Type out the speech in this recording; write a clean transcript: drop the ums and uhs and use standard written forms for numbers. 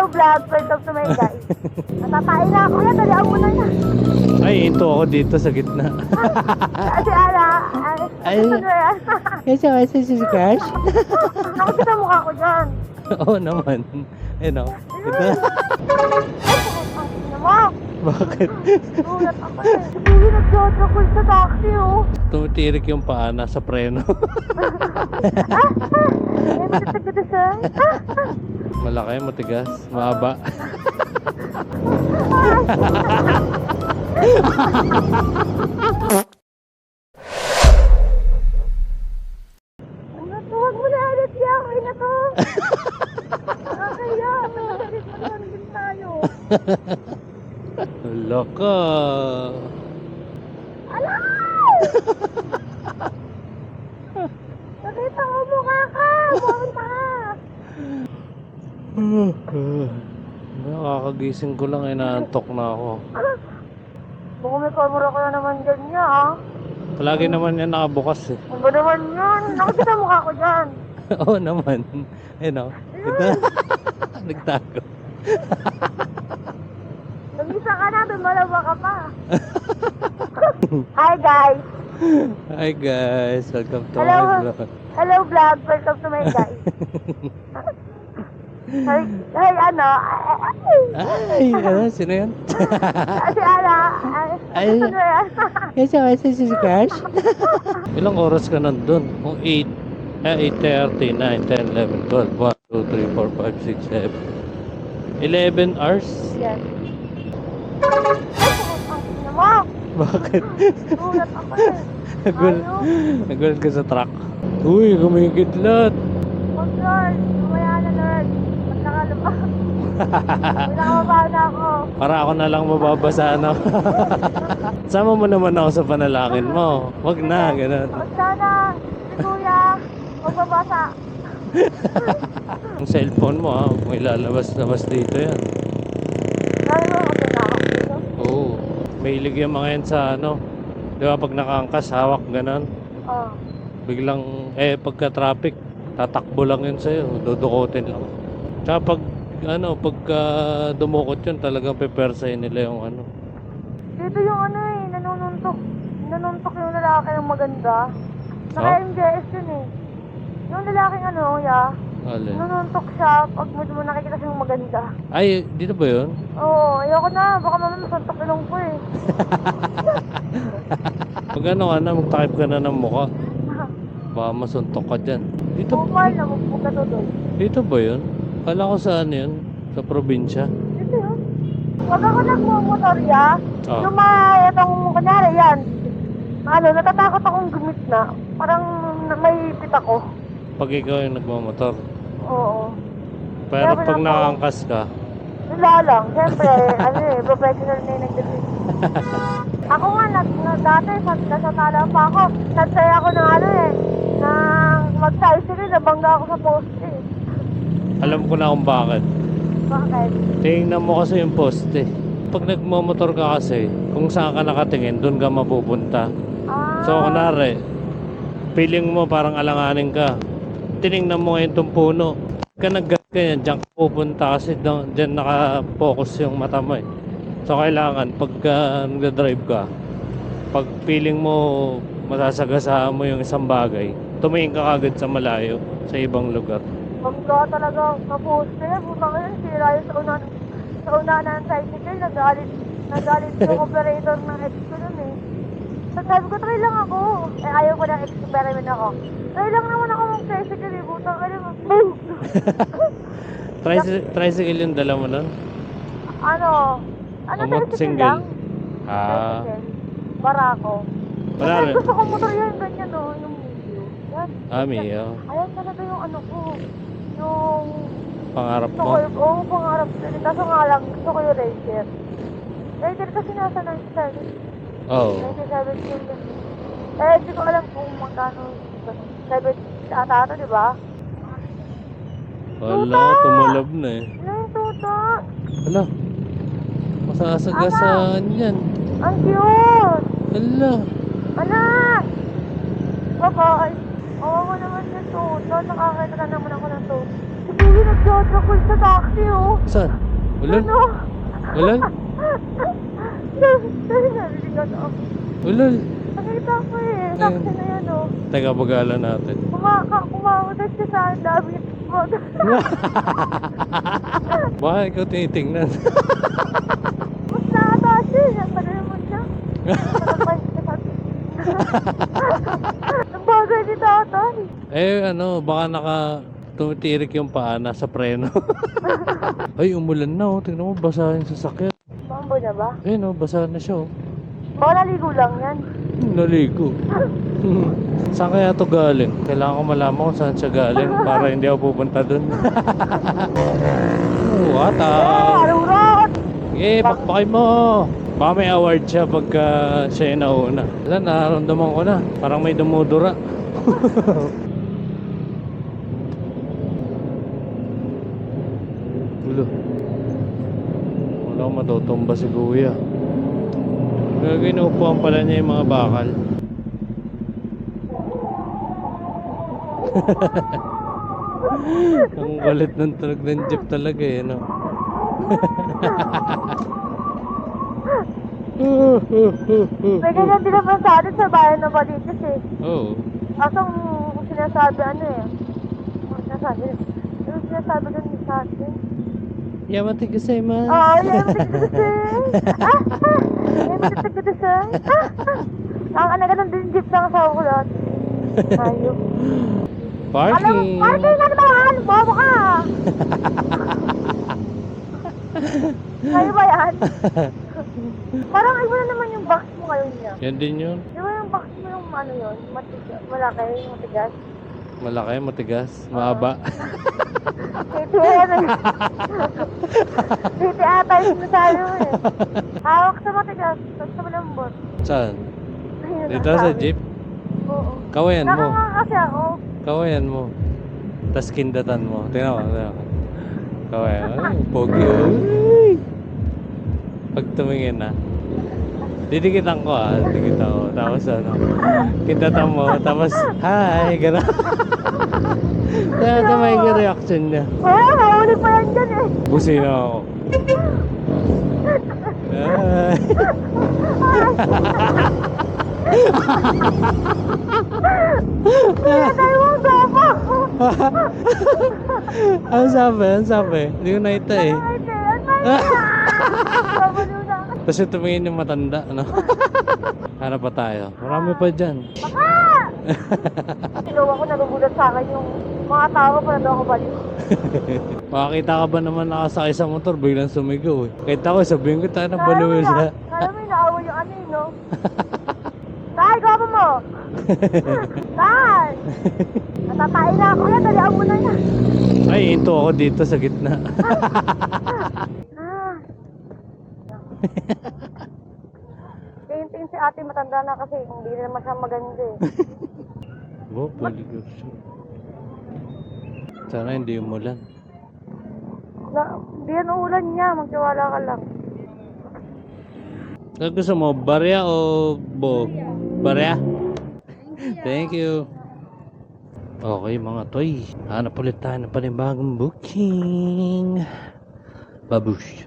vlog, welcome to my guys. Natatain na ako yan, dalihan mo na yan. Ay, ito ako dito sa gitna. Kasi Ay. ano yan? Kasi si Crush? Nakikita mukha ko dyan. Oo naman. Ayun o. Ito. Ano mo? Bakit? Gulat ako eh. Hindi nag-jojo sa taxi oh. Tumitirik yung paa sa preno. Ay, matitagod siya. Malaki, matigas, mahaba. Huwag mo na ulit yan. Okay na to. Okay yan. Matalit din tayo. Wala ka. Alay! Nakita ko mukha ka. Bumunta ka. Nakakagising ko lang, inaantok na ako. Baka may camera ka na naman dyan niya ah. Palagi naman yan nakabukas eh. Ano ba naman yan? Nakikita mukha ko dyan. Oo naman. Ayun o. Ito. Nagtago. Nag-isa ka na, dumalawa ka pa. Hi guys. Hi guys, welcome to Hello. my vlog. Hello vlog, welcome to my guys. Hi, ano? Ay, ano? Sino yan? Kasi Ay. ano yan? Kasi si Crush? Ilang oras ka nandun? Kung 8:30, 9, 10, 11, 12, 1, 2, 3, 4, 5, 6, 7 11 hours? Yes. Ano mo? Bakit? Gulat ako eh. Nagulat ka sa truck. Uy, kumikidlat. Huwag Lord, mamaya na Lord. Ba't nakalabas? Pinakababa na ako. Para ako na lang mababasa, no? Sama mo naman ako sa panalangin mo. Wag na, ganun. Huwag sana, si Kuya, magbabasa. Ang cellphone mo, ha? May lalabas-labas dito yan. Lalo mo, okay na ako dito. Oo. Mahilig yung mga yan sa ano. Di ba pag nakaangkas, hawak, ganun. Oh. Biglang, pagka traffic, tatakbo lang yun sa'yo. Dudukutin lang. Tsaka pagka dumukot yun, talagang pepersahin nila yung ano. Dito yung ano eh, nanununtok. Nanuntok yung lalaki ng maganda. Naka Huh? MJS yun eh. Yung lalaking ano, Alin? nanuntok siya pag mo nakikita siyang maganda. Ay, dito ba yun? Oo, ayoko na. Baka mamaya masuntok ilong ko eh. Pag ano ka na, magtakip ka na ng mukha. Baka masuntok ka dyan. Dito, Bukal na, magpug ka to doon. dito ba yun? Kala ko saan yun? Sa probinsya? Dito yun. Pag ako nagmumotor Ah. yung itong, kunyari yan, ano, natatakot akong gumitna. Parang may pit ako. Pag ikaw yung nagmamotor. Oo. Pero Kaya pag wala nakangkas ka, Wala lang. Siyempre, ano eh, professional na yung nag-drive. Ako nga, dati, nasa tala pa ako. Nagsaya ako ng ano eh, ng mag-cycle, nabangga ako sa poste eh. alam ko na kung bakit. Bakit? Tingnan mo kasi yung poste. Pag nagmamotor ka kasi, kung saan ka nakatingin, doon ka mapupunta. Ah, So, kunwari, feeling mo parang alanganin ka. Tinignan mo ngayon itong puno. Ka nag-gut ka yan, diyan ka pupunta kasi diyan naka-focus yung mata mo eh. So, kailangan pagka nagda-drive ka, pag feeling mo masasagasaan mo yung isang bagay, tumingin ka agad sa malayo, sa ibang lugar. bangga talaga sa poste. Butang yun, sira yung sa una ng cycle, nagalit yung operator ng ex ko nun eh. So, sabi ko, try lang ako. Eh, ayaw ko ng experiment ako. Try lang naman ako mag-tricycle eh, butang ka naman. Boom! Tricycle yung dala mo nun? Ano Amot tricycle single. lang? Ah, Tricycle. Barako. wala Kasi rin. gusto ko motor yan, ganyan no, yung video. Yan. Mio. Ayan talaga yung ano ko. Yung... Pangarap Gusto mo? ko yung... Oo, pangarap ko. Kaso nga lang, gusto ko yung racer. Racer kasi nasa 97. Oo. 97 yun. Eh, hindi ko alam kung magkano. 7 ata, di ba? Wala, tumalab na eh. Ano yung tuta? Hala, masasagasaan yan. Ang cute! Hala, Anak! Bye-bye! Oo naman yung tuta. Nakakita na naman ako ng tuta. Sige, Uy, nagdodrakul sa taxi, oh. Saan? Ulol? Ano? Ulol? Narinig ako. Ulol? Nakita ko eh. Taxi na yan, oh. Teka, bagalan natin. Kumakutas siya sa ang dami. Baka ikaw tinitingnan. Mas nakataas eh. Nagpagay mo siya. Ang bagay ni tatay. Baka tumitirik yung paa sa preno. Ay, umulan na oh. Tingnan mo, basa yung sasakyan. Mambo na ba? Ayun oh, basa na siya oh. Baka naligo lang yan. Naligo. Saan kaya to galing? Kailangan ko malaman kung saan siya galing para hindi ako pupunta dun. What Arurot! bakbakay mo! Baka may award siya pagka siya yung nauna. Wala, nararamdaman ko na. Parang may dumudura. Ulo. Wala akong matutumba si Kuya. Ginuupuan pala niya yung mga bakal. Ang galit ng tunog ng jeep talaga eh, no? May ganyan din naman sa atin sa bayan ng Baliches eh. Oo. Asong sinasabi yung sinasabi dun sa atin. Yamate gozaimasu. Oo, yamate gozaimasu. Ang ganun din jeep ng asawa ko lahat. Ayok. Parking. Parking na naman! Bobo ka! Kayo ba yan? Parang iba na naman yung box mo ngayon niya. Yan din yun. Di ba yung box mo yung ano yun? Malaki, matigas? Malaki, matigas, mahaba. Titi ano yun? Titi ata yung sinasabi mo eh. Hawak sa matigas, tapos sa malambot. Saan? Ayun ang Dito sa sabi. jeep? Oo. Kawayan mo. Nakanga kasi ako. Kawayan mo. Tapos kindatan mo. Tingnan mo. Kawayan. Ay, pogi. Uy! Pag tumingin na. Didikitan ko didikitan ko. Tapos kindatan mo. Tapos, hi! Gano'n. Kaya may reaction niya. Oo, mahuli pa yan dyan eh. Busina ako. Hi! Pinatay mo ang gapa. Ano sabi? Ano sabi? Hindi ko nakita eh. Ay, Tiyan, may babaliw na ako. Tapos yung tumingin yung matanda, ano? Hanap pa tayo. Marami pa dyan. Baka! Silaw ako, nagugulat sa akin yung mga tao pa na daw ako baliw. Makakita ka ba naman nakasakay sa motor, biglang sumigaw eh. Kahit ako, sabihin ko tayo na baliw siya. Kaya may naawa yung ano no? Tay, gapa mo! Tay! Natatain na ako yan, dalihan mo na yan. Ay, ito ako dito sa gitna. Tingin-tingin si ate matanda na kasi hindi na naman siya maganda eh. Oh, pwede ko siya. Sana hindi umulan. Hindi yan ulan niya, magtiwala ka lang. Ano gusto mo, barya o bo? Barya? Thank you. Okay mga toy, hanap ulit tayo ng panibagong booking. Babush.